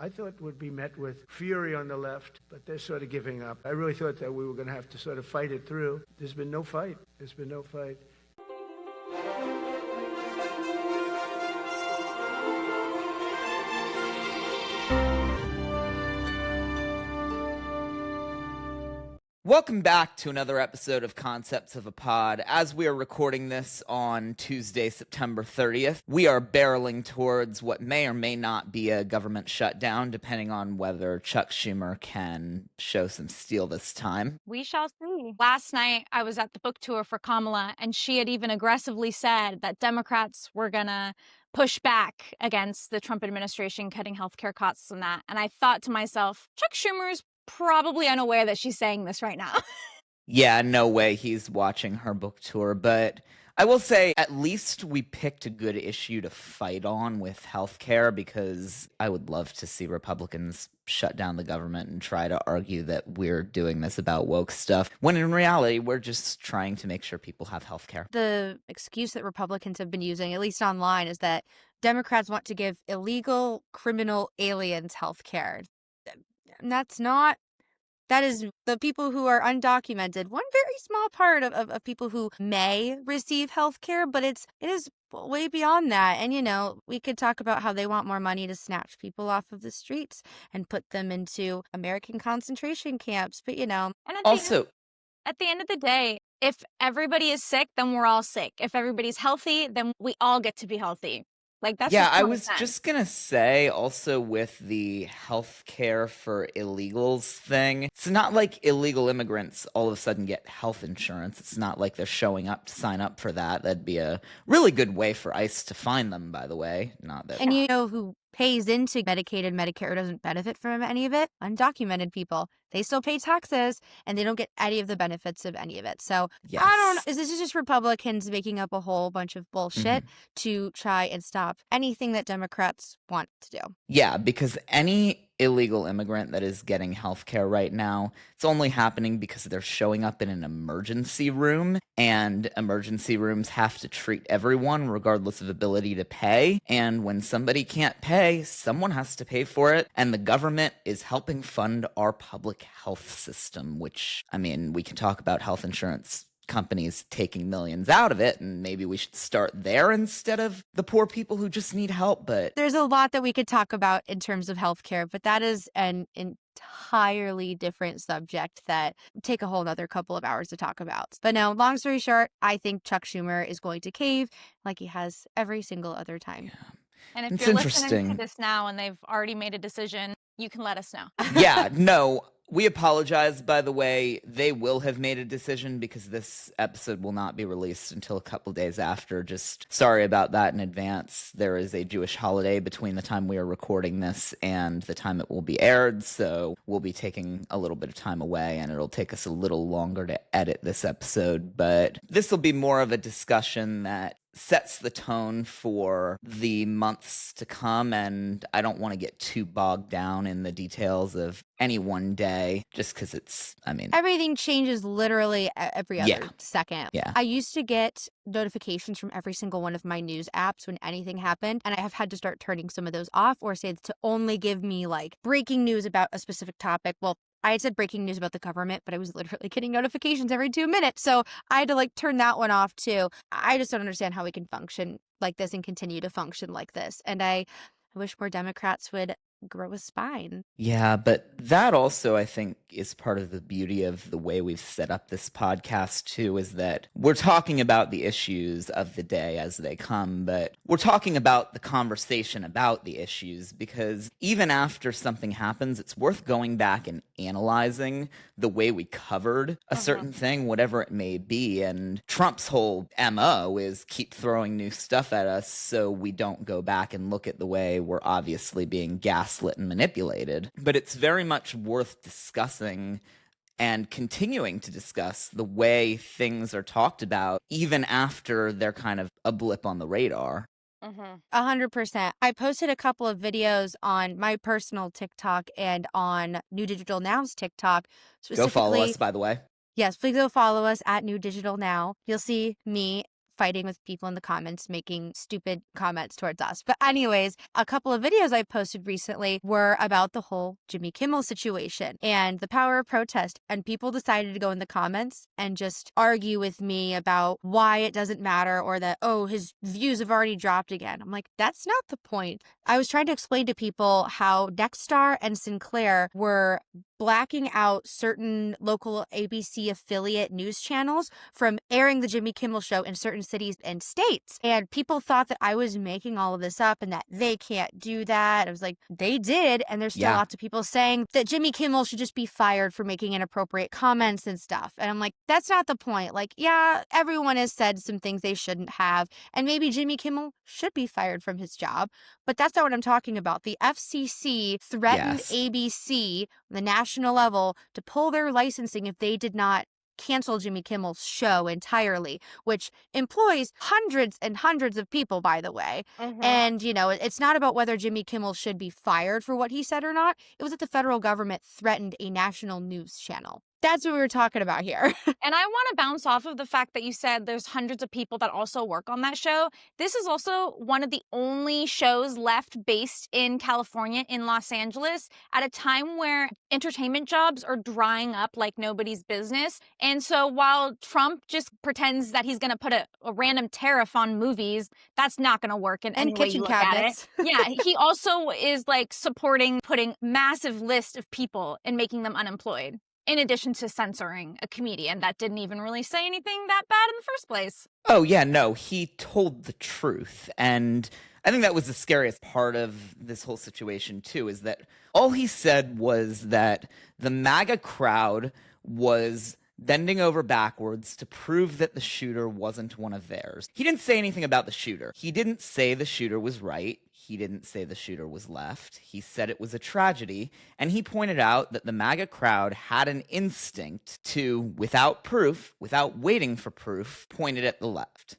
I thought would be met with fury on the left, but they're sort of giving up. I really thought that we were going to have to sort of fight it through. There's been no fight. There's been no fight. Welcome back to another episode of Concepts of a Pod. As we are recording this on Tuesday, September 30th, we are barreling towards what may or may not be a government shutdown, depending on whether Chuck Schumer can show some steel this time. We shall see. Last night, I was at the book tour for Kamala, and she had even aggressively said that Democrats were going to push back against the Trump administration cutting healthcare costs and that. And I thought to myself, Chuck Schumer's probably unaware that she's saying this right now. Yeah, no way he's watching her book tour, but I will say at least we picked a good issue to fight on with healthcare, because I would love to see Republicans shut down the government and try to argue that we're doing this about woke stuff, when in reality, we're just trying to make sure people have healthcare. The excuse that Republicans have been using, at least online, is that Democrats want to give illegal criminal aliens healthcare. And that is the people who are undocumented, one very small part of people who may receive health care, but it is way beyond that. And, we could talk about how they want more money to snatch people off of the streets and put them into American concentration camps. But, And at the end of the day, if everybody is sick, then we're all sick. If everybody's healthy, then we all get to be healthy. Yeah, I was just going to say also with the healthcare for illegals thing, it's not like illegal immigrants all of a sudden get health insurance. It's not like they're showing up to sign up for that. That'd be a really good way for ICE to find them, by the way. Not that. And you know who pays into Medicaid and Medicare or doesn't benefit from any of it? Undocumented people. They still pay taxes and they don't get any of the benefits of any of it. So yes. I don't know. This is just Republicans making up a whole bunch of bullshit to try and stop anything that Democrats want to do. Yeah, because any illegal immigrant that is getting health care right now, it's only happening because they're showing up in an emergency room, and emergency rooms have to treat everyone regardless of ability to pay. And when somebody can't pay, someone has to pay for it. And the government is helping fund our public health system, which, we can talk about health insurance companies taking millions out of it, and maybe we should start there instead of the poor people who just need help. But there's a lot that we could talk about in terms of healthcare, but that is an entirely different subject that take a whole nother couple of hours to talk about. But no, long story short, I think Chuck Schumer is going to cave like he has every single other time. Yeah. And if you're listening to this now and they've already made a decision, you can let us know. Yeah, no. We apologize, by the way. They will have made a decision because this episode will not be released until a couple days after. Just sorry about that in advance. There is a Jewish holiday between the time we are recording this and the time it will be aired, so we'll be taking a little bit of time away, and it'll take us a little longer to edit this episode. But this will be more of a discussion that sets the tone for the months to come, and I don't want to get too bogged down in the details of any one day, just because it's, everything changes literally every other second. Yeah. I used to get notifications from every single one of my news apps when anything happened, and I have had to start turning some of those off, or say to only give me breaking news about a specific topic. Well, I had said breaking news about the government, but I was literally getting notifications every 2 minutes. So I had to turn that one off too. I just don't understand how we can function like this and continue to function like this. And I wish more Democrats would grow a spine. Yeah, but that also, I think, is part of the beauty of the way we've set up this podcast too, is that we're talking about the issues of the day as they come, but we're talking about the conversation about the issues, because even after something happens, it's worth going back and analyzing the way we covered a certain thing, whatever it may be. And Trump's whole MO is keep throwing new stuff at us so we don't go back and look at the way we're obviously being gaslit and manipulated. But it's very much worth discussing and continuing to discuss the way things are talked about, even after they're kind of a blip on the radar. 100%. I posted a couple of videos on my personal TikTok and on New Digital Now's TikTok. Go follow us, by the way. Yes, please go follow us at New Digital Now. You'll see me fighting with people in the comments, making stupid comments towards us. But anyways, a couple of videos I posted recently were about the whole Jimmy Kimmel situation and the power of protest. And people decided to go in the comments and just argue with me about why it doesn't matter, or that, oh, his views have already dropped again. I'm like, that's not the point. I was trying to explain to people how Nexstar and Sinclair were blacking out certain local ABC affiliate news channels from airing the Jimmy Kimmel Show in certain cities and states. And people thought that I was making all of this up and that they can't do that. I was like, they did. And there's still lots of people saying that Jimmy Kimmel should just be fired for making inappropriate comments and stuff. And I'm like, that's not the point. Like, yeah, everyone has said some things they shouldn't have. And maybe Jimmy Kimmel should be fired from his job. But that's not what I'm talking about. The FCC threatened ABC, the national level, to pull their licensing if they did not cancel Jimmy Kimmel's show entirely, which employs hundreds and hundreds of people, by the way. And, you know, it's not about whether Jimmy Kimmel should be fired for what he said or not. It was that the federal government threatened a national news channel. That's what we were talking about here. And I want to bounce off of the fact that you said there's hundreds of people that also work on that show. This is also one of the only shows left based in California, in Los Angeles, at a time where entertainment jobs are drying up like nobody's business. And so while Trump just pretends that he's going to put a random tariff on movies, that's not going to work in any way you look at it. Yeah, he also is like supporting putting massive list of people and making them unemployed, in addition to censoring a comedian that didn't even really say anything that bad in the first place. Oh, yeah, no, he told the truth. And I think that was the scariest part of this whole situation, too, is that all he said was that the MAGA crowd was bending over backwards to prove that the shooter wasn't one of theirs. He didn't say anything about the shooter. He didn't say the shooter was right. He didn't say the shooter was left. He said it was a tragedy, and he pointed out that the MAGA crowd had an instinct to, without proof, without waiting for proof, point it at the left.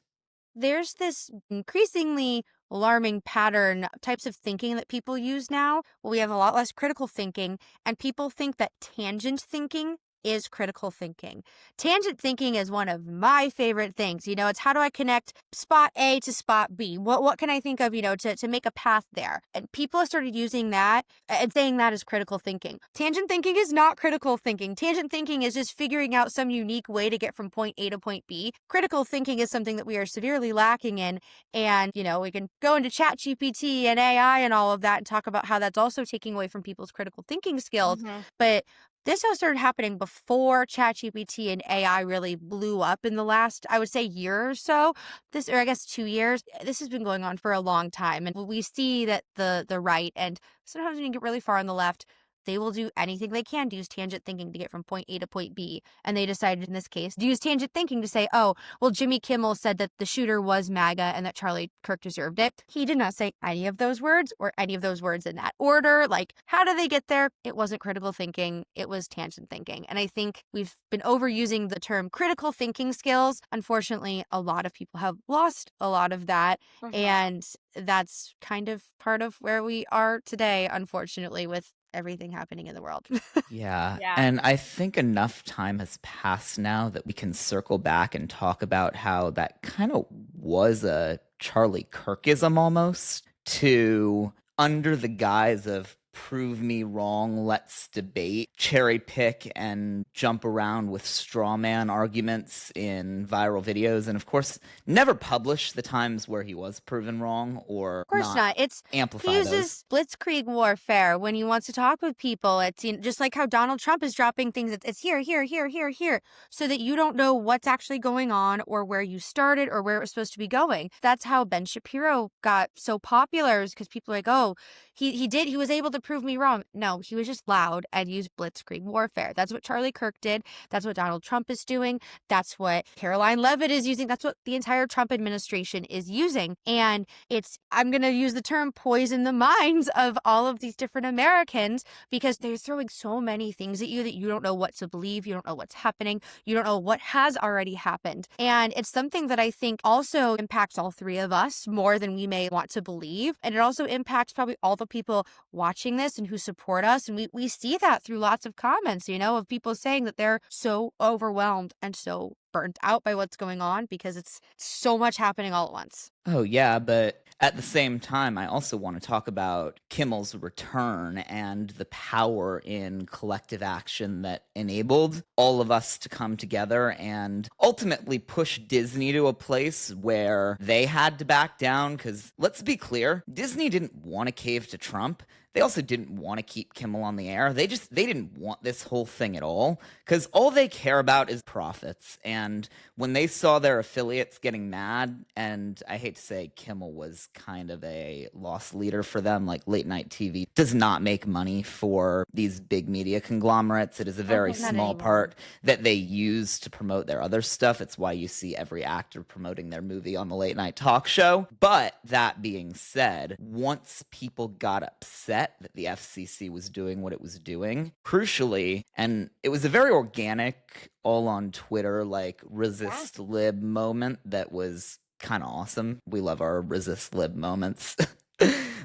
There's this increasingly alarming pattern, types of thinking that people use now. Well, we have a lot less critical thinking, and people think that tangent thinking is critical thinking. Tangent thinking is one of my favorite things. You know, it's how do I connect spot A to spot B? What can I think of, you know, to make a path there? And people have started using that and saying that is critical thinking. Tangent thinking is not critical thinking. Tangent thinking is just figuring out some unique way to get from point A to point B. Critical thinking is something that we are severely lacking in. And, you know, we can go into ChatGPT and AI and all of that and talk about how that's also taking away from people's critical thinking skills. But this all started happening before ChatGPT and AI really blew up in the last, I would say, year or so. Or I guess 2 years. This has been going on for a long time. And we see that the right, and sometimes when you get really far on the left, they will do anything they can to use tangent thinking to get from point A to point B. And they decided in this case to use tangent thinking to say, oh, well, Jimmy Kimmel said that the shooter was MAGA and that Charlie Kirk deserved it. He did not say any of those words or any of those words in that order. Like, how did they get there? It wasn't critical thinking. It was tangent thinking. And I think we've been overusing the term critical thinking skills. Unfortunately, a lot of people have lost a lot of that. And that's kind of part of where we are today, unfortunately, with everything happening in the world. Yeah. And I think enough time has passed now that we can circle back and talk about how that kind of was a Charlie Kirkism almost, to, under the guise of prove me wrong, let's debate, cherry pick and jump around with straw man arguments in viral videos, and of course never publish the times where he was proven wrong, or of course not. It's amplify he uses blitzkrieg warfare when he wants to talk with people. It's, you know, just like how Donald Trump is dropping things. It's here, so that you don't know what's actually going on or where you started or where it was supposed to be going. That's how Ben Shapiro got so popular, is because people are like, oh, he was able to prove me wrong. No, he was just loud and used blitzkrieg warfare. That's what Charlie Kirk did. That's what Donald Trump is doing. That's what Caroline Leavitt is using. That's what the entire Trump administration is using. And it's, I'm going to use the term, poison the minds of all of these different Americans, because they're throwing so many things at you that you don't know what to believe. You don't know what's happening. You don't know what has already happened. And it's something that I think also impacts all three of us more than we may want to believe. And it also impacts probably all the people watching doing this and who support us. And we see that through lots of comments, of people saying that they're so overwhelmed and so burnt out by what's going on because it's so much happening all at once. Oh, yeah, but at the same time, I also want to talk about Kimmel's return and the power in collective action that enabled all of us to come together and ultimately push Disney to a place where they had to back down. Because let's be clear, Disney didn't want to cave to Trump. They also didn't want to keep Kimmel on the air. They didn't want this whole thing at all, because all they care about is profits. And when they saw their affiliates getting mad, and I hate to say Kimmel was kind of a loss leader for them, like late night TV does not make money for these big media conglomerates. It is a very small part that they use to promote their other stuff. It's why you see every actor promoting their movie on the late night talk show. But that being said, once people got upset that the FCC was doing what it was doing, crucially, and it was a very organic, all on Twitter, like resist lib moment that was kind of awesome. We love our resist lib moments.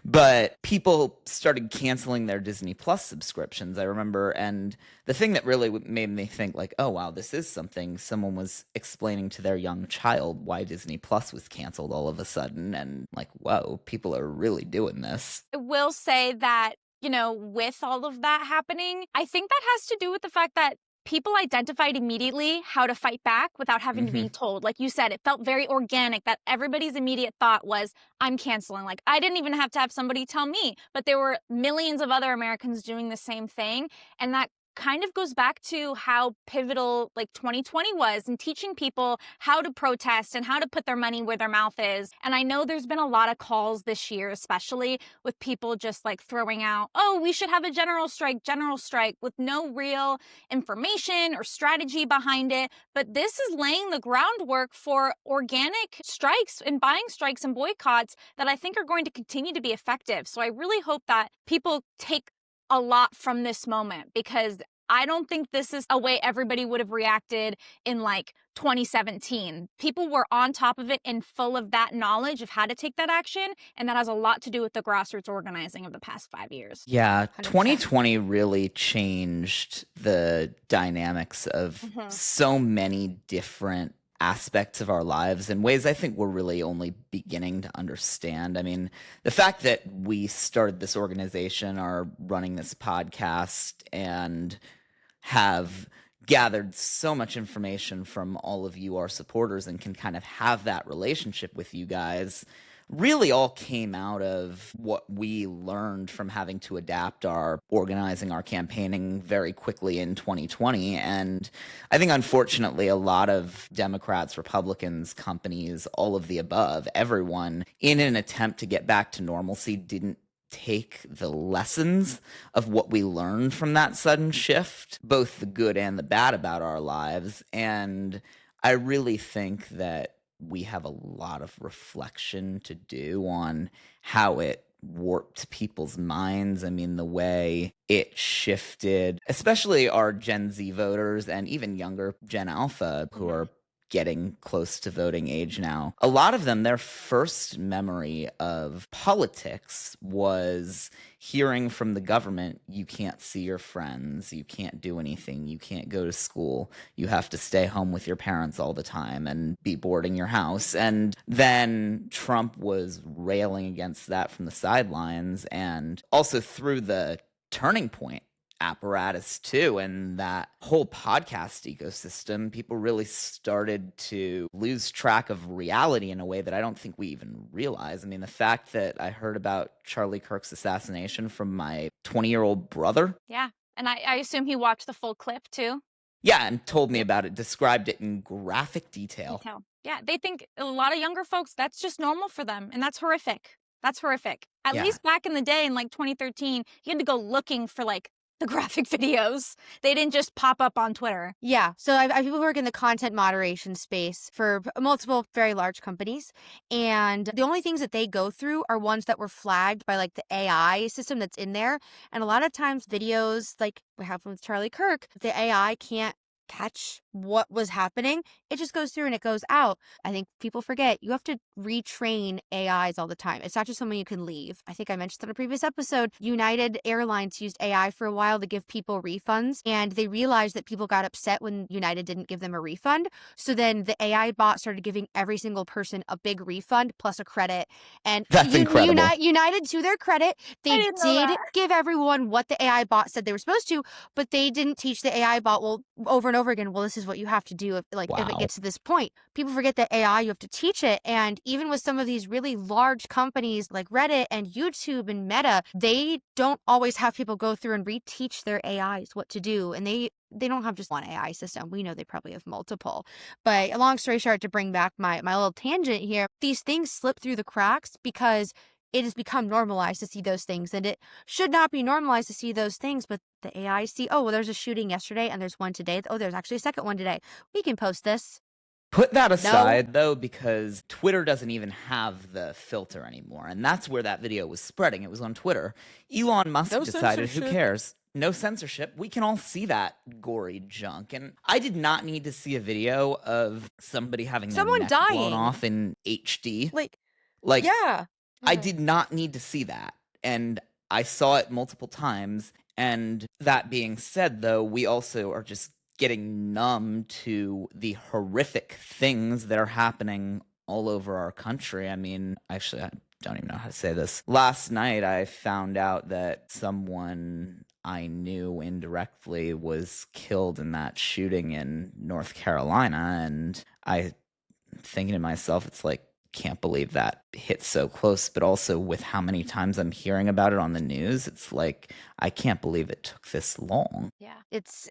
But people started canceling their Disney Plus subscriptions, I remember. And the thing that really made me think, like, oh, wow, this is something. Someone was explaining to their young child why Disney Plus was canceled all of a sudden. And like, whoa, people are really doing this. I will say that, with all of that happening, I think that has to do with the fact that people identified immediately how to fight back without having to be told. Like you said, it felt very organic that everybody's immediate thought was, I'm canceling. Like, I didn't even have to have somebody tell me, but there were millions of other Americans doing the same thing. And that kind of goes back to how pivotal like 2020 was in teaching people how to protest and how to put their money where their mouth is. And I know there's been a lot of calls this year, especially with people just like throwing out, oh, we should have a general strike with no real information or strategy behind it. But this is laying the groundwork for organic strikes and buying strikes and boycotts that I think are going to continue to be effective. So I really hope that people take a lot from this moment, because I don't think this is a way everybody would have reacted in like 2017. People were on top of it and full of that knowledge of how to take that action. And that has a lot to do with the grassroots organizing of the past 5 years. Yeah, 100%. 2020 really changed the dynamics of so many different aspects of our lives in ways I think we're really only beginning to understand. I mean, the fact that we started this organization, are running this podcast, and have gathered so much information from all of you, our supporters, and can kind of have that relationship with you guys, really all came out of what we learned from having to adapt our organizing, our campaigning very quickly in 2020. And I think, unfortunately, a lot of Democrats, Republicans, companies, all of the above, everyone, in an attempt to get back to normalcy, didn't take the lessons of what we learned from that sudden shift, both the good and the bad about our lives. And I really think that we have a lot of reflection to do on how it warped people's minds. I mean, the way it shifted, especially our Gen Z voters and even younger Gen Alpha who are getting close to voting age now. A lot of them, their first memory of politics was hearing from the government, you can't see your friends, you can't do anything, you can't go to school, you have to stay home with your parents all the time and be boarding your house. And then Trump was railing against that from the sidelines, and also through the Turning Point apparatus too, and that whole podcast ecosystem, people really started to lose track of reality in a way that I don't think we even realize. I mean, the fact that I heard about Charlie Kirk's assassination from my 20-year-old brother. Yeah, and I assume he watched the full clip too. Yeah, and told me about it, described it in graphic detail. Yeah, they think, a lot of younger folks, that's just normal for them, and that's horrific. That's horrific. At least back in the day in like 2013, you had to go looking for like the graphic videos. They didn't just pop up on Twitter. Yeah. So I people work in the content moderation space for multiple very large companies. And the only things that they go through are ones that were flagged by like the AI system that's in there. And a lot of times videos like what happened with Charlie Kirk, the AI can't catch what was happening, it just goes through and it goes out. I think people forget you have to retrain AIs all the time. It's not just something you can leave. I think I mentioned in a previous episode, United Airlines used AI for a while to give people refunds, and they realized that people got upset when United didn't give them a refund. So then the AI bot started giving every single person a big refund plus a credit. And That's incredible. United, to their credit, they didn't know did that. give everyone what the AI bot said they were supposed to, but they didn't teach the AI bot, well, over and over again, well, this is what you have to do if if it Wow. gets to this point. People forget that AI, you have to teach it. And even with some of these really large companies like Reddit and YouTube and Meta, they don't always have people go through and reteach their AIs what to do. And they don't have just one AI system. We know they probably have multiple. But a long story short, to bring back my little tangent here, these things slip through the cracks because it has become normalized to see those things, and it should not be normalized to see those things, but the AI see, oh, well, there's a shooting yesterday and there's one today. Oh, there's actually a second one today. We can post this. Put that aside, though, because Twitter doesn't even have the filter anymore, and that's where that video was spreading. It was on Twitter. Elon Musk decided, who cares? No censorship. We can all see that gory junk. And I did not need to see a video of somebody having their Someone neck dying. blown off in HD. Like, yeah. I did not need to see that. And I saw it multiple times. And that being said, though, we also are just getting numb to the horrific things that are happening all over our country. I mean, actually, I don't even know how to say this. Last night, I found out that someone I knew indirectly was killed in that shooting in North Carolina. And I'm thinking to myself, it's like, can't believe that hit so close, but also with how many times I'm hearing about it on the news, it's like, I can't believe it took this long. Yeah.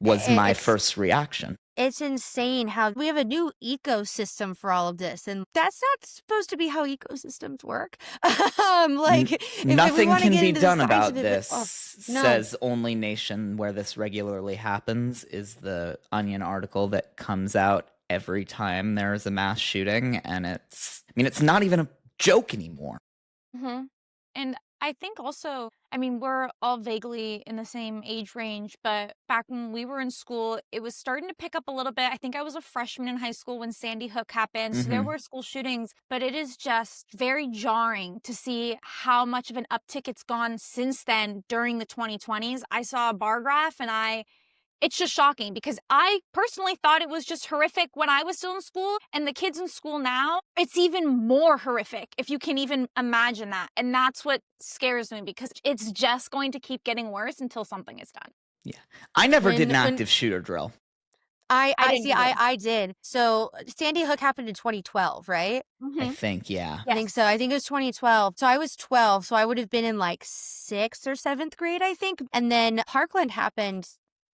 Was my first reaction. It's insane how we have a new ecosystem for all of this, and that's not supposed to be how ecosystems work. Nothing can be done about this, no. says only nation where this regularly happens, is the Onion article that comes out every time there's a mass shooting, and it's not even a joke anymore. Mm-hmm. And I think also, we're all vaguely in the same age range, but back when we were in school, it was starting to pick up a little bit. I think I was a freshman in high school when Sandy Hook happened. So there were school shootings, but it is just very jarring to see how much of an uptick it's gone since then during the 2020s. I saw a bar graph and it's just shocking because I personally thought it was just horrific when I was still in school, and the kids in school now, it's even more horrific, if you can even imagine that. And that's what scares me because it's just going to keep getting worse until something is done. Yeah. I never did an active shooter drill. I did. So Sandy Hook happened in 2012, right? Mm-hmm. I think, yeah. I think so. I think it was 2012. So I was 12, so I would have been in like 6th or 7th grade, I think. And then Parkland happened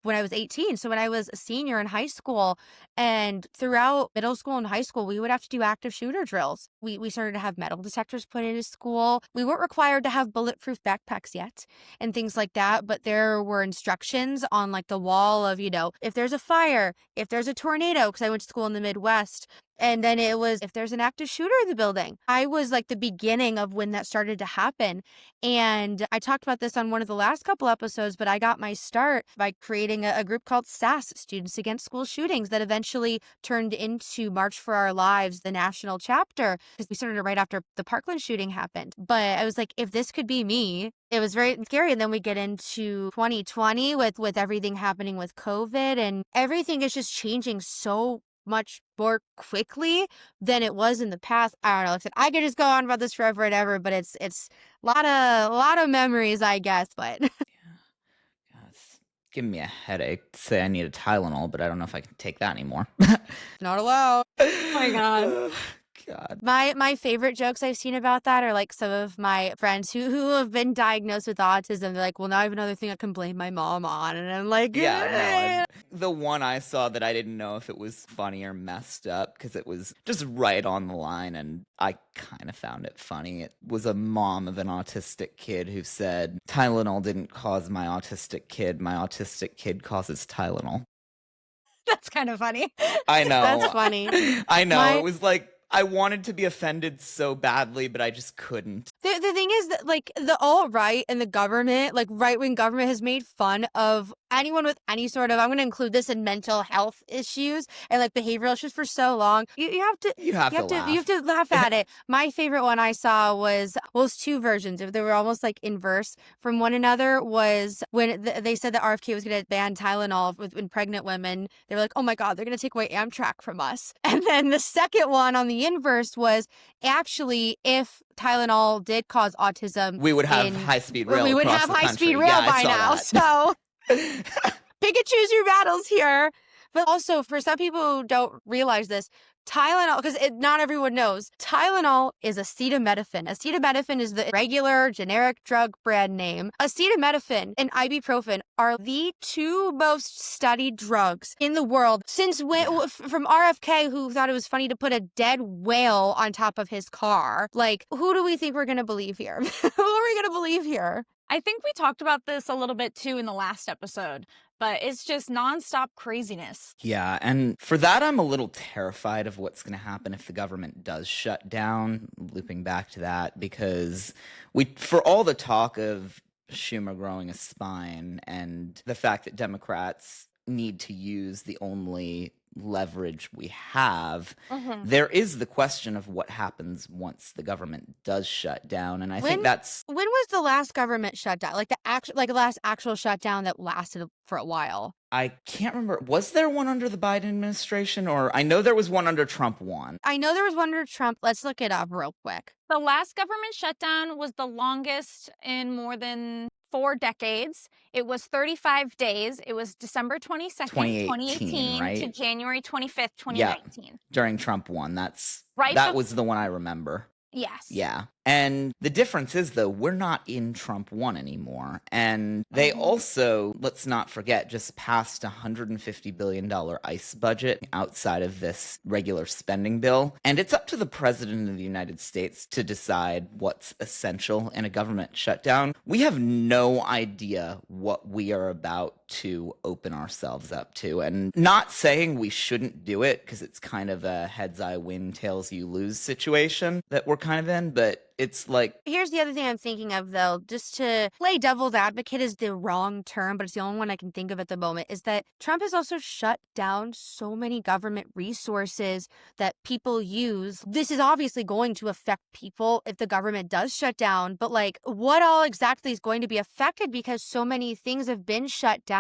when I was 18. So when I was a senior in high school, and throughout middle school and high school, we would have to do active shooter drills. We started to have metal detectors put into school. We weren't required to have bulletproof backpacks yet and things like that, but there were instructions on like the wall of, if there's a fire, if there's a tornado, because I went to school in the Midwest. And then it was, if there's an active shooter in the building. I was like the beginning of when that started to happen. And I talked about this on one of the last couple episodes, but I got my start by creating a group called SAS, Students Against School Shootings, that eventually turned into March for Our Lives, the national chapter, because we started it right after the Parkland shooting happened. But I was like, if this could be me, it was very scary. And then we get into 2020 with everything happening with COVID, and everything is just changing so much more quickly than it was in the past. I don't know. Like I said, I could just go on about this forever and ever, but it's a lot of memories, I guess. But yeah, it's giving me a headache to say I need a Tylenol, but I don't know if I can take that anymore. not allowed. Oh my God. God. My favorite jokes I've seen about that are like some of my friends who have been diagnosed with autism. They're like, well, now I have another thing I can blame my mom on. And I'm like, yeah, no. The one I saw that I didn't know if it was funny or messed up because it was just right on the line, and I kind of found it funny. It was a mom of an autistic kid who said, Tylenol didn't cause my autistic kid causes Tylenol. That's kind of funny. I know. That's funny. I know. It was like, I wanted to be offended so badly, but I just couldn't. The thing is that, like, the alt-right and the government, like, right-wing government has made fun of anyone with any sort of, I'm going to include this in mental health issues and, like, behavioral issues for so long. You have to laugh. you have to laugh at it. My favorite one I saw was, well, it was two versions. They were almost like inverse from one another. Was when they said that RFK was going to ban Tylenol in pregnant women. They were like, oh my God, they're going to take away Amtrak from us. And then the second one on the inverse was, actually, if Tylenol did cause autism, we would have high-speed rail. We would have high-speed rail by now. So pick and choose your battles here. But also, for some people who don't realize this, Tylenol, because not everyone knows, Tylenol is acetaminophen. Acetaminophen is the regular generic drug brand name. Acetaminophen and ibuprofen are the two most studied drugs in the world since from RFK, who thought it was funny to put a dead whale on top of his car. Like, who do we think we're going to believe here? Who are we going to believe here? I think we talked about this a little bit too in the last episode, but it's just nonstop craziness. Yeah, and for that, I'm a little terrified of what's going to happen if the government does shut down, looping back to that, because for all the talk of Schumer growing a spine and the fact that Democrats need to use the only leverage we have, there is the question of what happens once the government does shut down, and I think that's when was the last government shutdown, like the last actual shutdown that lasted for a while? I can't remember. Was there one under the Biden administration, or I know there was one under Trump 1. I know there was one under Trump. Let's look it up real quick. The last government shutdown was the longest in more than 4 decades. It was 35 days. It was December 22nd, 2018 right? to January 25th, 2019. Yeah, during Trump 1. Right, that was the one I remember. Yes. Yeah. And the difference is, though, we're not in Trump 1 anymore. And they also, let's not forget, just passed a $150 billion ICE budget outside of this regular spending bill. And it's up to the president of the United States to decide what's essential in a government shutdown. We have no idea what we are about to open ourselves up to. And not saying we shouldn't do it, because it's kind of a heads I win, tails you lose situation that we're kind of in, but it's like... Here's the other thing I'm thinking of, though, just to play devil's advocate is the wrong term, but it's the only one I can think of at the moment, is that Trump has also shut down so many government resources that people use. This is obviously going to affect people if the government does shut down, but like, what all exactly is going to be affected, because so many things have been shut down?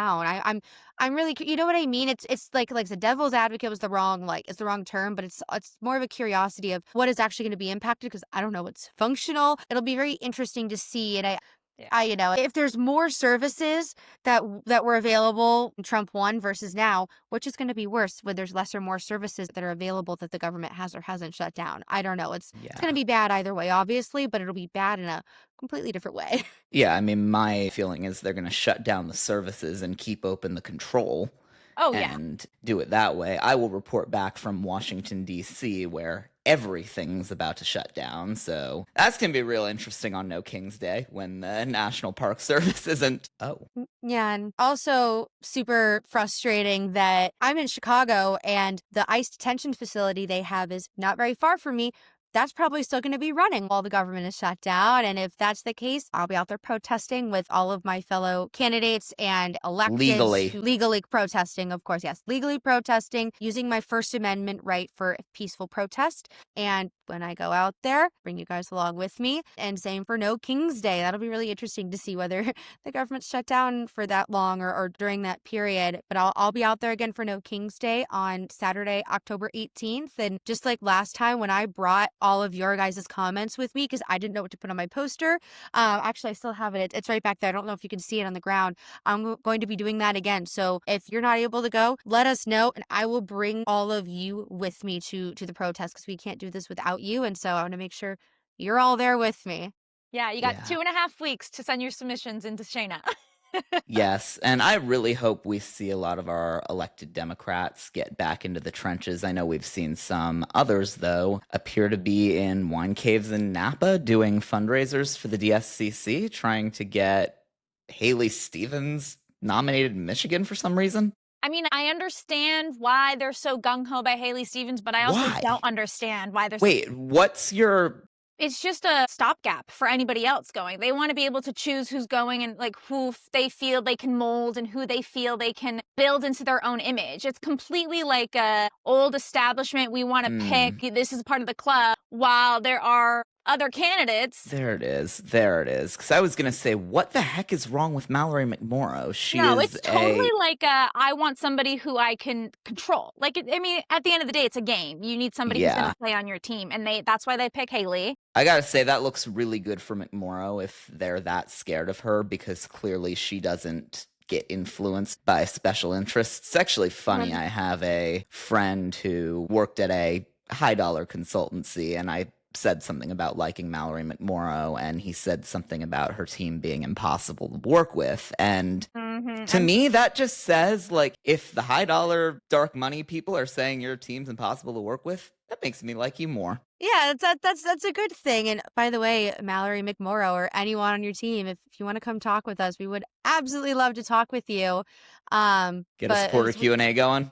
I'm really, you know what I mean? It's like the devil's advocate was the wrong term, but it's more of a curiosity of what is actually going to be impacted, because I don't know what's functional. It'll be very interesting to see. And if there's more services that were available in Trump 1 versus now, which is going to be worse when there's less or more services that are available that the government has or hasn't shut down? I don't know. It's going to be bad either way, obviously, but it'll be bad in a completely different way. Yeah, I mean, my feeling is they're going to shut down the services and keep open the control. And do it that way. I will report back from Washington, D.C., where everything's about to shut down. So that's going to be real interesting on No King's Day when the National Park Service isn't. Yeah, and also super frustrating that I'm in Chicago and the ICE detention facility they have is not very far from me. That's probably still going to be running while the government is shut down. And if that's the case, I'll be out there protesting with all of my fellow candidates and electeds. Legally protesting, of course, yes. Legally protesting, using my First Amendment right for peaceful protest. And when I go out there, bring you guys along with me. And same for No King's Day. That'll be really interesting to see whether the government's shut down for that long or during that period. But I'll be out there again for No King's Day on Saturday, October 18th. And just like last time when I brought all of your guys' comments with me because I didn't know what to put on my poster. Actually, I still have it. It's right back there. I don't know if you can see it on the ground. I'm going to be doing that again. So if you're not able to go, let us know and I will bring all of you with me to the protest because we can't do this without you. And so I want to make sure you're all there with me. Yeah, you got 2.5 weeks to send your submissions into Shayna. Yes, and I really hope we see a lot of our elected Democrats get back into the trenches. I know we've seen some others, though, appear to be in wine caves in Napa doing fundraisers for the DSCC, trying to get Haley Stevens nominated in Michigan for some reason. I mean, I understand why they're so gung-ho by Haley Stevens, but I also don't understand why they're Wait, what's your It's just a stopgap for anybody else going. They want to be able to choose who's going and like who they feel they can mold and who they feel they can build into their own image. It's completely like a old establishment. We want to pick, this is part of the club, while there are other candidates. There it is. Because I was going to say, what the heck is wrong with Mallory McMorrow? It's totally like I want somebody who I can control. Like, I mean, at the end of the day, it's a game. You need somebody who's going to play on your team, and that's why they pick Haley. I gotta say, that looks really good for McMorrow if they're that scared of her, because clearly she doesn't get influenced by special interests. It's actually funny. I have a friend who worked at a high-dollar consultancy, and I said something about liking Mallory McMorrow, and he said something about her team being impossible to work with. And to me, that just says, like, if the high-dollar, dark money people are saying your team's impossible to work with, that makes me like you more. Yeah, that's a good thing. And by the way, Mallory McMorrow or anyone on your team, if you want to come talk with us, we would absolutely love to talk with you. Get a supporter Q&A going?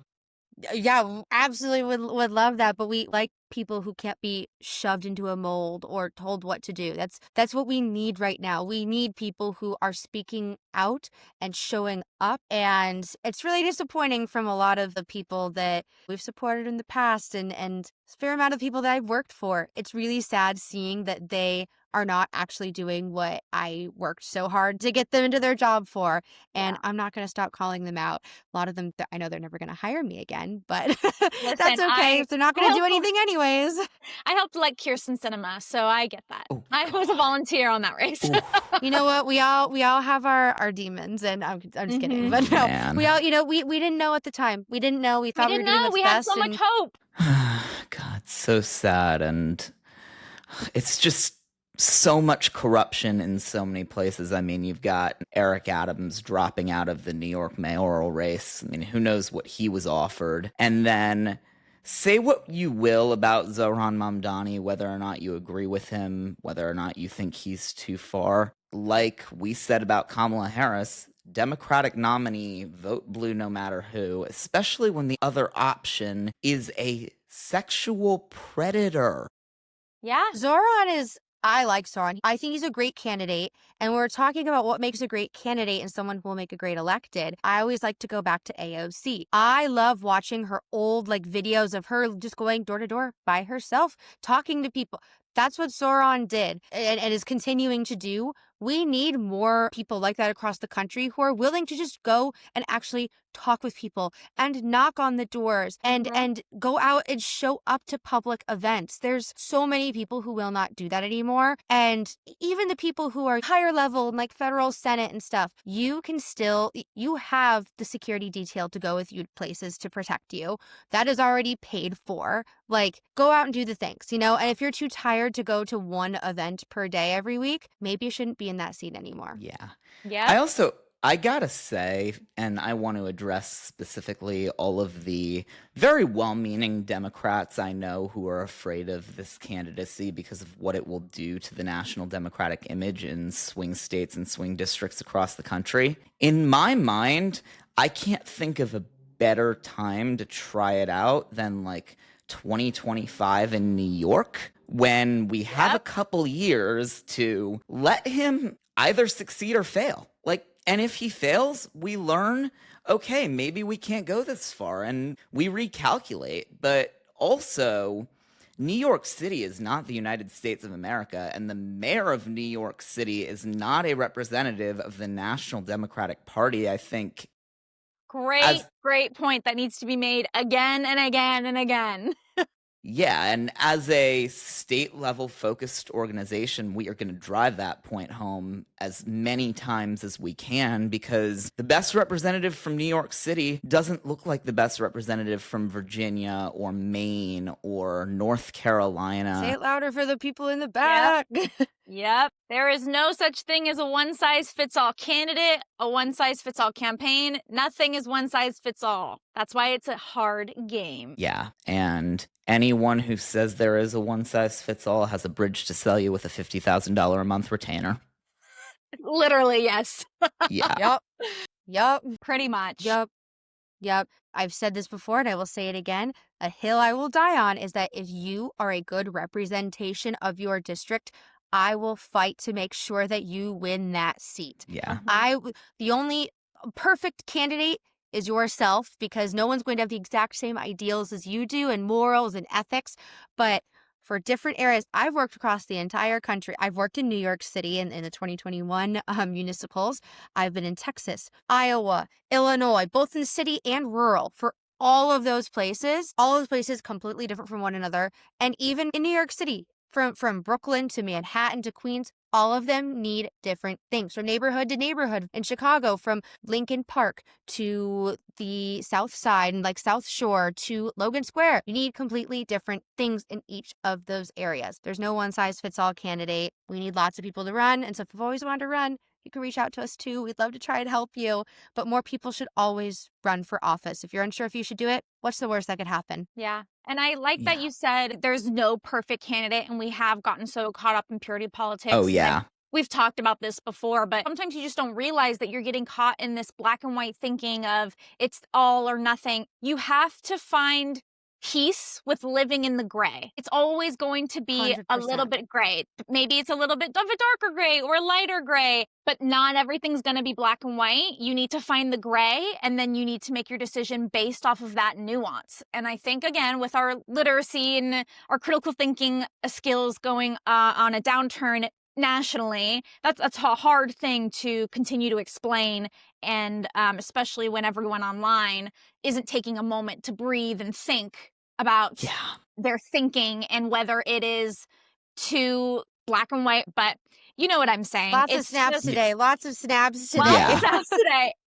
Yeah, absolutely would love that. But we like people who can't be shoved into a mold or told what to do. That's what we need right now. We need people who are speaking out and showing up. And it's really disappointing from a lot of the people that we've supported in the past and a fair amount of people that I've worked for. It's really sad seeing that they are not actually doing what I worked so hard to get them into their job for. And I'm not going to stop calling them out. A lot of them, I know they're never going to hire me again, but that's okay if they're not going to do anything anyways. I helped like Kirsten Sinema, so I get that. I was a volunteer on that race. You know what? We all have our demons, and I'm just kidding. But no, Man. we all, we didn't know at the time. We didn't know. We thought we were doing what's we best. had so much hope. God, so sad. And it's just so much corruption in so many places. I mean, you've got Eric Adams dropping out of the New York mayoral race. I mean, who knows what he was offered. And then say what you will about Zohran Mamdani, whether or not you agree with him, whether or not you think he's too far. Like we said about Kamala Harris, Democratic nominee, vote blue no matter who, especially when the other option is a sexual predator. Yeah. I like Zohran. I think he's a great candidate. And we're talking about what makes a great candidate and someone who will make a great elected. I always like to go back to AOC. I love watching her old videos of her just going door to door by herself, talking to people. That's what Zohran did and is continuing to do. We need more people like that across the country who are willing to just go and actually talk with people and knock on the doors and go out and show up to public events. There's so many people who will not do that anymore. And even the people who are higher level in federal Senate and stuff, you have the security detail to go with you to places to protect you. That is already paid for. Go out and do the things, and if you're too tired to go to one event per day every week, maybe you shouldn't be in that seat anymore. Yeah. I gotta say, and I want to address specifically all of the very well-meaning Democrats I know who are afraid of this candidacy because of what it will do to the national Democratic image in swing states and swing districts across the country. In my mind, I can't think of a better time to try it out than 2025 in New York, when we have a couple years to let him either succeed or fail. And if he fails, we learn, okay, maybe we can't go this far, and we recalculate. But also, New York City is not the United States of America, and the mayor of New York City is not a representative of the National Democratic Party. I think Great point that needs to be made again and again and again. Yeah, and as a state-level focused organization, we are going to drive that point home as many times as we can, because the best representative from New York City doesn't look like the best representative from Virginia or Maine or North Carolina. Say it louder for the people in the back. Yep. There is no such thing as a one-size-fits-all candidate, a one-size-fits-all campaign. Nothing is one-size-fits-all. That's why it's a hard game. Yeah, and anyone who says there is a one-size-fits-all has a bridge to sell you with a $50,000 a month retainer. Literally, yes. Yeah. Yep. Pretty much. Yep. I've said this before and I will say it again, a hill I will die on is that if you are a good representation of your district, I will fight to make sure that you win that seat. Yeah. The only perfect candidate is yourself, because no one's going to have the exact same ideals as you do and morals and ethics. But for different areas, I've worked across the entire country. I've worked in New York City in the 2021 municipals. I've been in Texas, Iowa, Illinois, both in city and rural. For all of those places completely different from one another. And even in New York City, from Brooklyn to Manhattan to Queens, all of them need different things, from neighborhood to neighborhood. In Chicago, from Lincoln Park to the South Side and like South Shore to Logan Square, you need completely different things in each of those areas. There's no one size fits all candidate. We need lots of people to run. And so if you've always wanted to run, you can reach out to us too. We'd love to try and help you. But more people should always run for office. If you're unsure if you should do it, what's the worst that could happen? Yeah. And I like that you said there's no perfect candidate, and we have gotten so caught up in purity politics. Oh, yeah. And we've talked about this before, but sometimes you just don't realize that you're getting caught in this black and white thinking of it's all or nothing. You have to find peace with living in the gray. It's always going to be 100%. a little bit gray. Maybe it's a little bit of a darker gray or a lighter gray, but not everything's going to be black and white. You need to find the gray, and then you need to make your decision based off of that nuance. And I think, again, with our literacy and our critical thinking skills going on a downturn nationally, that's a hard thing to continue to explain, and especially when everyone online isn't taking a moment to breathe and think about their thinking and whether it is too black and white. But you know what I'm saying. Lots of snaps today.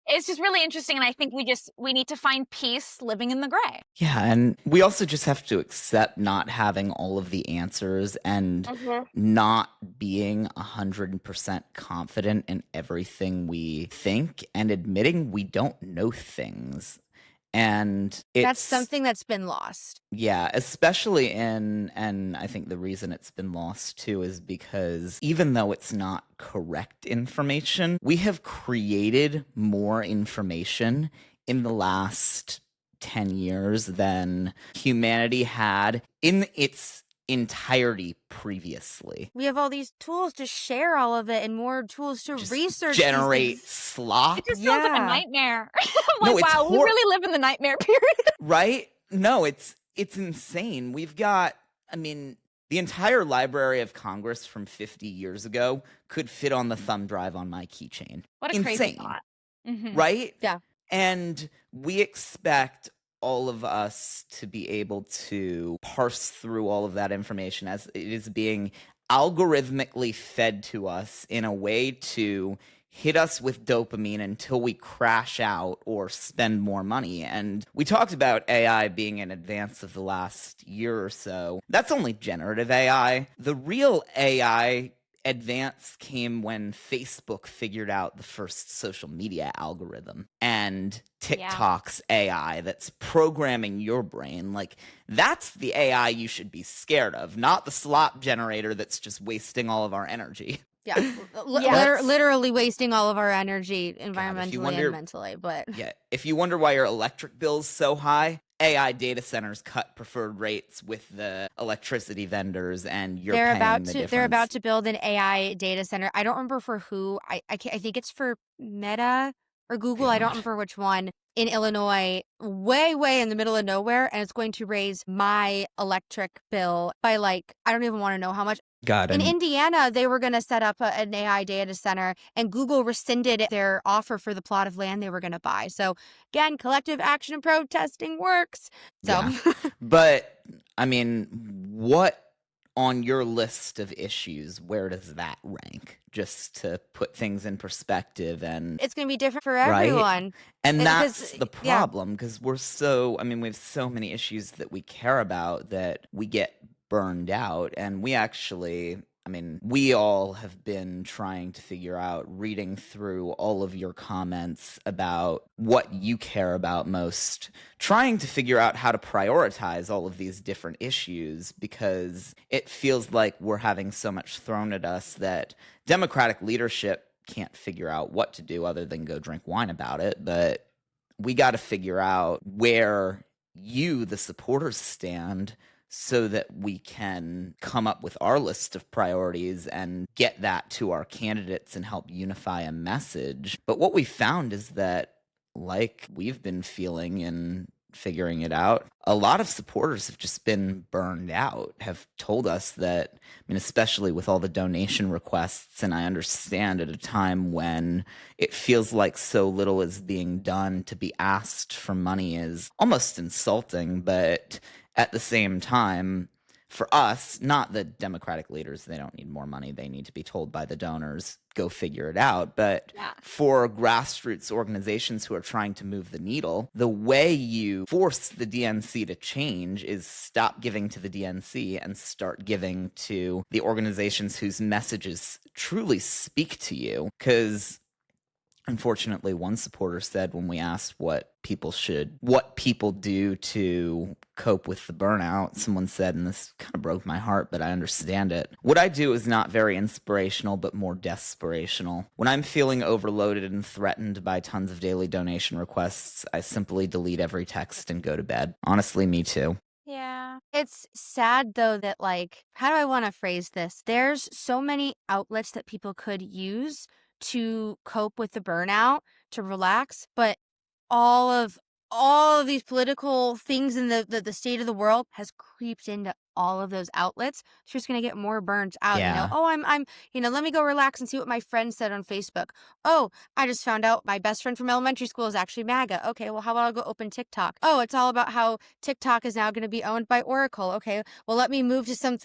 It's just really interesting, and I think we need to find peace living in the gray. Yeah, and we also just have to accept not having all of the answers and not being 100% confident in everything we think, and admitting we don't know things. And that's something that's been lost. Yeah, especially and I think the reason it's been lost too is because even though it's not correct information, we have created more information in the last 10 years than humanity had in its entirety previously. We have all these tools to share all of it and more tools to research. Generate slop. It just sounds like a nightmare. I'm No, like, wow, we really live in the nightmare period. Right? No, it's insane. We've got, the entire Library of Congress from 50 years ago could fit on the thumb drive on my keychain. What a crazy thought. Right? Yeah. And we expect all of us to be able to parse through all of that information as it is being algorithmically fed to us in a way to hit us with dopamine until we crash out or spend more money. And we talked about AI being in advance of the last year or so. That's only generative AI. The real AI advance came when Facebook figured out the first social media algorithm, and TikTok's AI that's programming your brain. Like, that's the AI you should be scared of, not the slop generator that's just wasting all of our energy. Yeah, literally wasting all of our energy environmentally and mentally. But yeah, if you wonder why your electric bill's so high, AI data centers cut preferred rates with the electricity vendors, and they're about to build an AI data center. I don't remember for who. I think it's for Meta or Google. I don't remember which one. In Illinois, way in the middle of nowhere, and it's going to raise my electric bill by I don't even want to know how much. In Indiana, they were going to set up an AI data center, and Google rescinded their offer for the plot of land they were going to buy. So again, collective action and protesting works. So, but what on your list of issues, where does that rank? Just to put things in perspective, and it's going to be different for everyone. Right? And that's the problem, because we have so many issues that we care about that we get burned out. And we actually, we all have been trying to figure out, reading through all of your comments about what you care about most, trying to figure out how to prioritize all of these different issues, because it feels like we're having so much thrown at us that Democratic leadership can't figure out what to do other than go drink wine about it. But we got to figure out where you, the supporters, stand so that we can come up with our list of priorities and get that to our candidates and help unify a message. But what we found is that, like we've been feeling and figuring it out, a lot of supporters have just been burned out, have told us that, I mean, especially with all the donation requests, and I understand at a time when it feels like so little is being done, to be asked for money is almost insulting, but at the same time, for us, not the Democratic leaders, they don't need more money. They need to be told by the donors, go figure it out. But for grassroots organizations who are trying to move the needle, the way you force the DNC to change is stop giving to the DNC and start giving to the organizations whose messages truly speak to you. Because unfortunately, one supporter said when we asked what people do to cope with the burnout, someone said, and this kind of broke my heart, but I understand it. What I do is not very inspirational, but more desperational. When I'm feeling overloaded and threatened by tons of daily donation requests, I simply delete every text and go to bed. Honestly, me too. Yeah. It's sad though that, like, how do I want to phrase this? There's so many outlets that people could use to cope with the burnout, to relax, but all of these political things in the state of the world has creeped into all of those outlets. So you're just gonna get more burnt out. Yeah. Oh, I'm let me go relax and see what my friend said on Facebook. Oh, I just found out my best friend from elementary school is actually MAGA. Okay, well, how about I'll go open TikTok? Oh, it's all about how TikTok is now going to be owned by Oracle. Okay, well, let me move to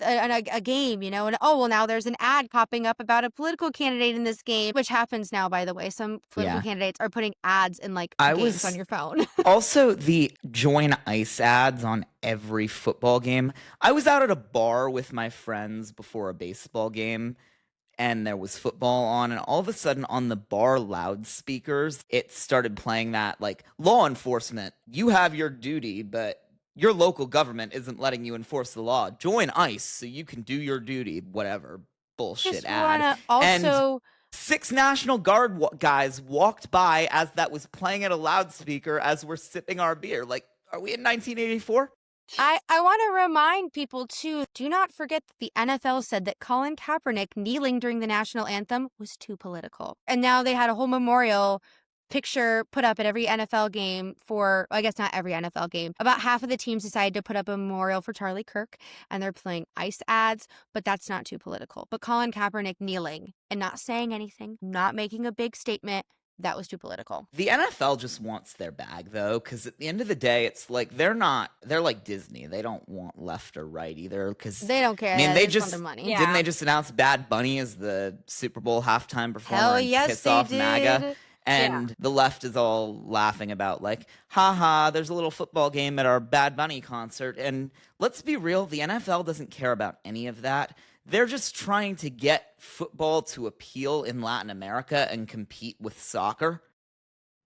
a game, and oh, well, now there's an ad popping up about a political candidate in this game, which happens now, by the way. Some political candidates are putting ads in games on your phone. Also, the join ICE ads on every football game. I was out at a bar with my friends before a baseball game, and there was football on, and all of a sudden on the bar loudspeakers, it started playing that, like, law enforcement, you have your duty, but your local government isn't letting you enforce the law. Join ICE so you can do your duty, whatever bullshit Just ad. also... And 6 National Guard guys walked by as that was playing at a loudspeaker as we're sipping our beer. Like, are we in 1984? I want to remind people, too, do not forget that the NFL said that Colin Kaepernick kneeling during the national anthem was too political. And now they had a whole memorial picture put up at every NFL game for, I guess not every NFL game. About half of the teams decided to put up a memorial for Charlie Kirk, and they're playing ICE ads, but that's not too political. But Colin Kaepernick kneeling and not saying anything, not making a big statement, that was too political. The NFL just wants their bag, though, because at the end of the day, it's like they're like Disney. They don't want left or right either, because they don't care. I mean, they just want their money. Didn't they just announce Bad Bunny as the Super Bowl halftime performer? Hell and yes, piss they off did. MAGA? And the left is all laughing about, like, haha, there's a little football game at our Bad Bunny concert. And let's be real, the NFL doesn't care about any of that. They're just trying to get football to appeal in Latin America and compete with soccer.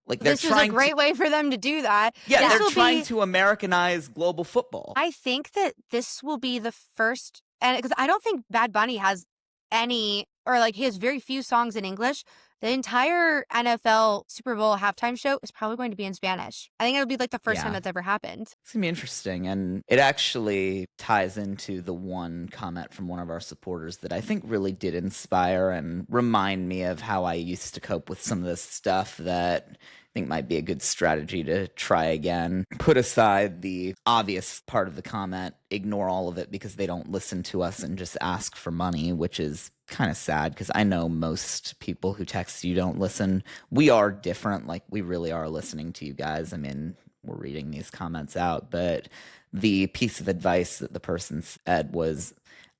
Like, this is a great way for them to do that. Yeah, they're trying to Americanize global football. I think that this will be the first, and because I don't think Bad Bunny has any, or like he has very few songs in English. The entire NFL Super Bowl halftime show is probably going to be in Spanish. I think it'll be like the first time that's ever happened. It's going to be interesting. And it actually ties into the one comment from one of our supporters that I think really did inspire and remind me of how I used to cope with some of this stuff that I think might be a good strategy to try again. Put aside the obvious part of the comment, ignore all of it because they don't listen to us and just ask for money, which is kind of sad because I know most people who text you don't listen. We are different. Like, we really are listening to you guys. I mean, we're reading these comments out, but the piece of advice that the person said was,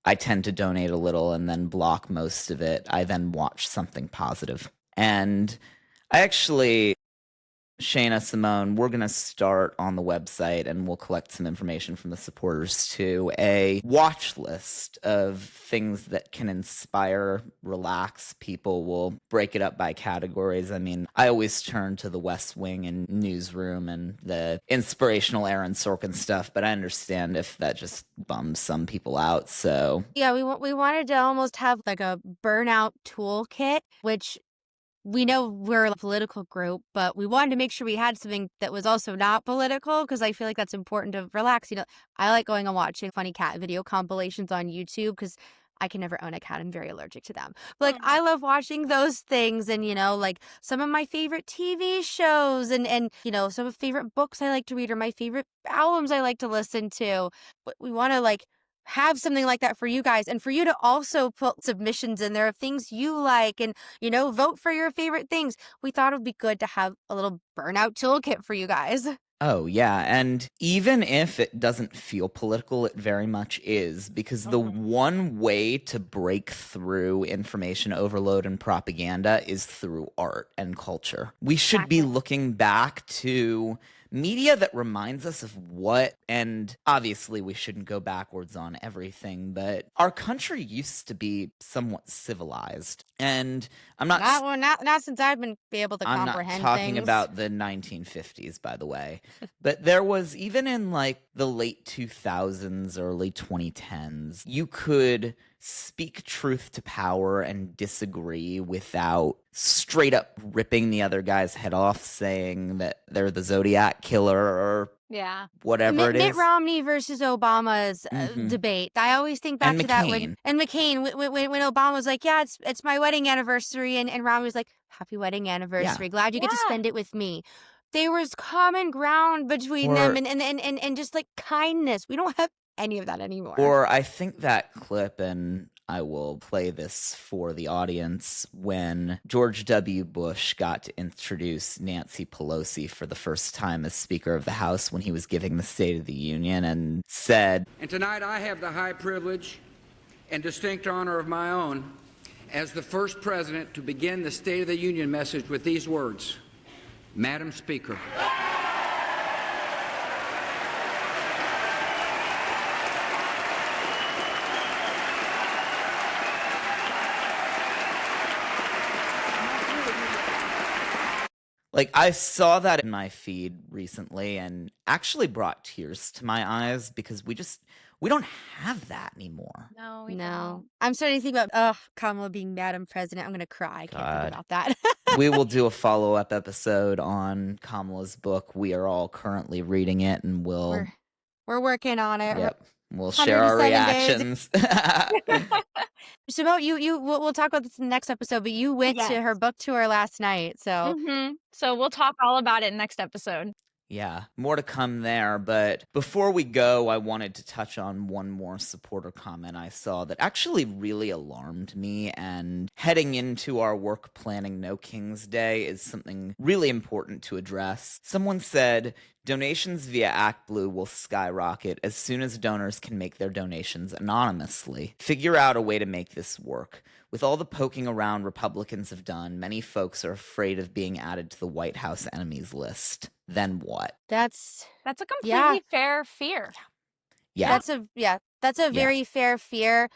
I tend to donate a little and then block most of it. I then watch something positive. And I actually, Shayna, Simone, we're going to start on the website, and we'll collect some information from the supporters to a watch list of things that can inspire, relax people. We'll break it up by categories. I mean, I always turn to the West Wing and Newsroom and the inspirational Aaron Sorkin stuff, but I understand if that just bums some people out. So yeah, we wanted to almost have like a burnout toolkit, which we know we're a political group, but we wanted to make sure we had something that was also not political, because I feel like that's important to relax. I like going and watching funny cat video compilations on YouTube because I can never own a cat. I'm very allergic to them. But I love watching those things, and like some of my favorite TV shows, and some of favorite books I like to read, or my favorite albums I like to listen to. But we want to have something like that for you guys, and for you to also put submissions in there of things you like, and vote for your favorite things. We thought it would be good to have a little burnout toolkit for you guys. Oh, yeah. And even if it doesn't feel political, it very much is, because the one way to break through information overload and propaganda is through art and culture. We should be looking back to media that reminds us of and obviously we shouldn't go backwards on everything, but our country used to be somewhat civilized. And I'm not since I've been able to comprehend I'm not talking things. about the 1950s, by the way. But there was, even in the late 2000s, early 2010s, you could speak truth to power and disagree without straight up ripping the other guy's head off, saying that they're the Zodiac killer or whatever it is. Mitt Romney versus Obama's debate. I always think back to that when McCain, when Obama was like, yeah, it's my wedding anniversary, and Romney was like, happy wedding anniversary. Yeah. Glad you get to spend it with me. There was common ground between them, and just kindness. We don't have any of that anymore. Or I think that clip, and I will play this for the audience, when George W. Bush got to introduce Nancy Pelosi for the first time as Speaker of the House when he was giving the State of the Union, and said, "And tonight I have the high privilege and distinct honor of my own as the first president to begin the State of the Union message with these words: Madam Speaker." I saw that in my feed recently and actually brought tears to my eyes, because we don't have that anymore. No, we don't. I'm starting to think about, Kamala being Madam President. I'm going to cry. I can't think about that. We will do a follow-up episode on Kamala's book. We are all currently reading it, and We're working on it. Yep. We'll share our 107 reactions. So we'll talk about this in the next episode, but you went to her book tour last night. So So we'll talk all about it next episode. Yeah, more to come there. But before we go, I wanted to touch on one more supporter comment I saw that actually really alarmed me. And heading into our work planning No King's Day is something really important to address. Someone said, donations via ActBlue will skyrocket as soon as donors can make their donations anonymously. Figure out a way to make this work. With all the poking around Republicans have done, many folks are afraid of being added to the White House enemies list. Then what? that's a completely fair fear. Yeah. That's a very fair fear,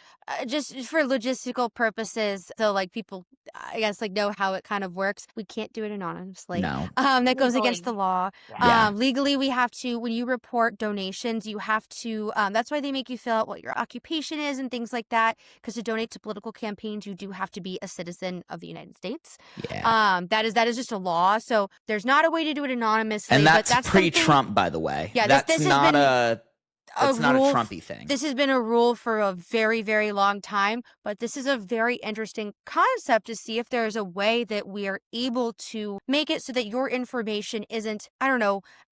just for logistical purposes. So people, I guess, know how it kind of works. We can't do it anonymously. No. That goes against the law. Yeah. Legally, we have to, when you report donations, you have to, that's why they make you fill out what your occupation is and things like that. Because to donate to political campaigns, you do have to be a citizen of the United States. Yeah. That is just a law. So there's not a way to do it anonymously. And that's pre-Trump, by the way. Yeah, that's this not has been not a Trumpy thing. This has been a rule for a very, very long time, but this is a very interesting concept to see if there is a way that we are able to make it so that your information isn't,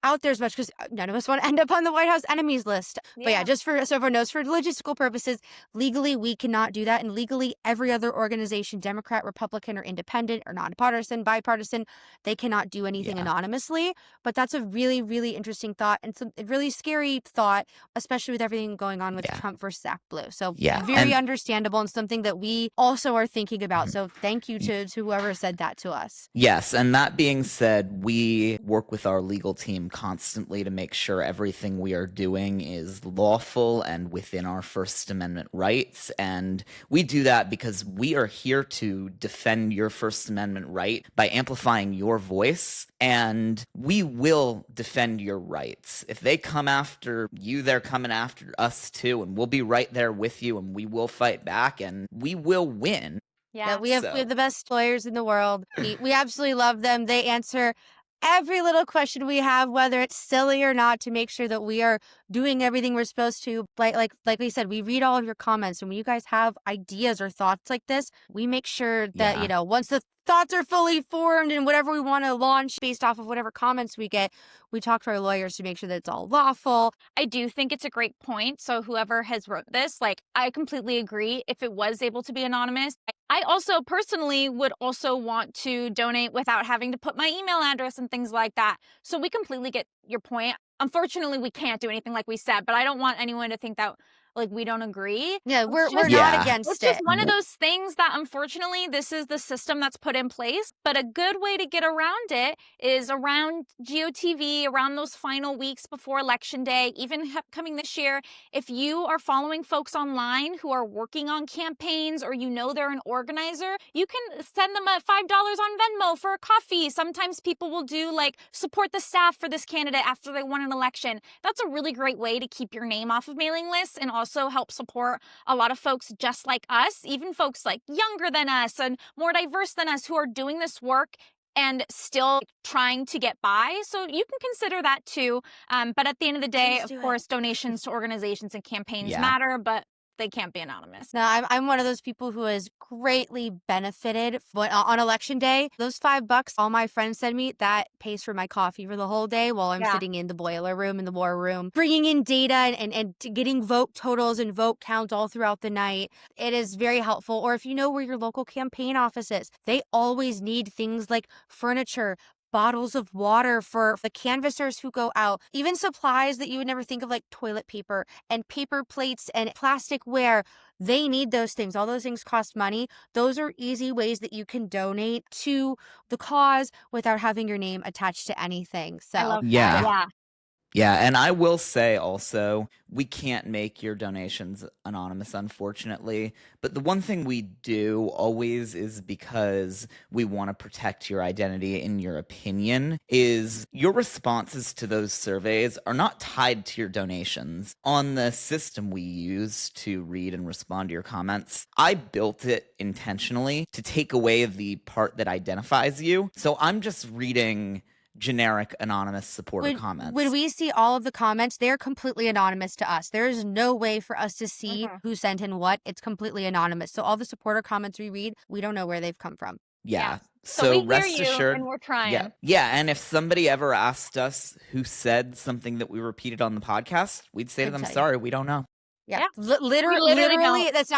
out there as much, because none of us want to end up on the White House enemies list. But just so everyone knows, for logistical purposes, legally we cannot do that, and legally every other organization, Democrat, Republican, or independent, or nonpartisan, bipartisan, they cannot do anything anonymously. But that's a really, really interesting thought, and some really scary thought, especially with everything going on with Trump versus ActBlue. So very understandable, and something that we also are thinking about. So thank you to whoever said that to us. Yes, and that being said, we work with our legal team constantly to make sure everything we are doing is lawful and within our First Amendment rights. And we do that because we are here to defend your First Amendment right by amplifying your voice. And we will defend your rights. If they come after you, they're coming after us too, and we'll be right there with you, and we will fight back, and we will win. Yeah. We have the best lawyers in the world. We absolutely love them. They answer every little question we have, whether it's silly or not, to make sure that we are doing everything we're supposed to. Like we said, we read all of your comments, and when you guys have ideas or thoughts like this, we make sure that, Yeah. once the thoughts are fully formed and whatever we want to launch based off of whatever comments we get, we talk to our lawyers to make sure that it's all lawful. I do think it's a great point. So whoever has wrote this, I completely agree. If it was able to be anonymous, I also personally would also want to donate without having to put my email address and things like that. So we completely get your point. Unfortunately, we can't do anything like we said, but I don't want anyone to think that we don't agree. Yeah, we're just- not Yeah. against It's just it. one of those things that unfortunately this is the system that's put in place. But a good way to get around it is around GOTV, around those final weeks before Election Day, even coming this year. If you are following folks online who are working on campaigns, or they're an organizer, you can send them a $5 on Venmo for a coffee. Sometimes people will do support the staff for this candidate after they won an election. That's a really great way to keep your name off of mailing lists and also help support a lot of folks just like us, even folks younger than us and more diverse than us, who are doing this work and still trying to get by. So you can consider that too. But at the end of the day, Please of do course, donations to organizations and campaigns Yeah. matter, but they can't be anonymous. No, I'm one of those people who has greatly benefited on Election Day. Those $5 all my friends send me, that pays for my coffee for the whole day while I'm Yeah. sitting in the boiler room, in the war room, bringing in data and getting vote totals and vote counts all throughout the night. It is very helpful. Or if you know where your local campaign office is, they always need things like furniture, bottles of water for the canvassers who go out, even supplies that you would never think of, like toilet paper and paper plates and plasticware. They need those things. All those things cost money. Those are easy ways that you can donate to the cause without having your name attached to anything. So I love Yeah. that. Yeah. Yeah, and I will say also, we can't make your donations anonymous, unfortunately. But the one thing we do always is, because we want to protect your identity and your opinion, is your responses to those surveys are not tied to your donations. On the system we use to read and respond to your comments, I built it intentionally to take away the part that identifies you. So I'm just reading generic anonymous supporter comments. When we see all of the comments, they're completely anonymous to us. There is no way for us to see who sent in what. It's completely anonymous. So all the supporter comments we read, we don't know where they've come from. Yeah. So we rest hear you, assured, and we're trying. Yeah, and if somebody ever asked us who said something that we repeated on the podcast, we'd say to I'd them, tell you. sorry, we don't know. Yeah. Yeah. Literally, don't. that's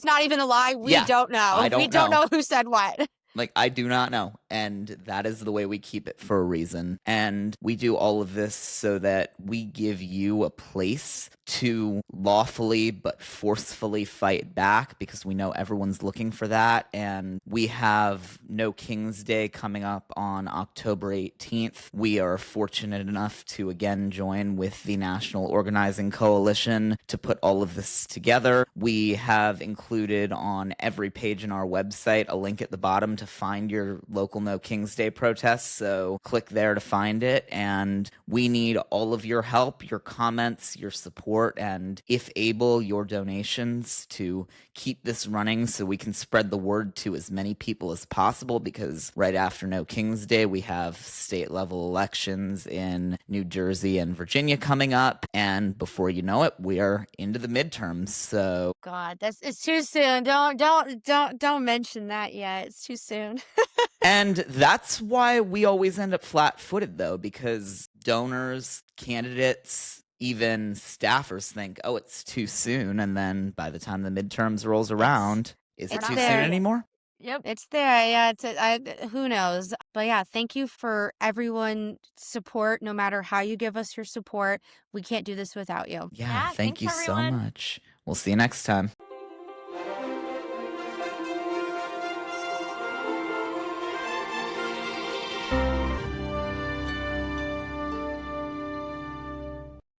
not even a lie. We Yeah, don't know. I don't we don't know. know who said what. I do not know. And that is the way we keep it for a reason. And we do all of this so that we give you a place to lawfully but forcefully fight back, because we know everyone's looking for that. And we have No King's Day coming up on October 18th. We are fortunate enough to again join with the National Organizing Coalition to put all of this together. We have included on every page in our website a link at the bottom to find your local No King's Day protest. So click there to find it. And we need all of your help, your comments, your support, and if able, your donations to keep this running so we can spread the word to as many people as possible, because right after No King's Day, we have state level elections in New Jersey and Virginia coming up. And before you know it, we are into the midterms. So God, it's too soon. Don't mention that yet. It's too soon. and that's why we always end up flat-footed, though, because donors, candidates, even staffers think, oh, it's too soon. And then by the time the midterms rolls around, is it it's too there. soon anymore? Yep. It's there. Yeah, who knows? But yeah, thank you for everyone's support, no matter how you give us your support. We can't do this without you. Yeah, Yeah, thank thanks, you so everyone. much. We'll see you next time.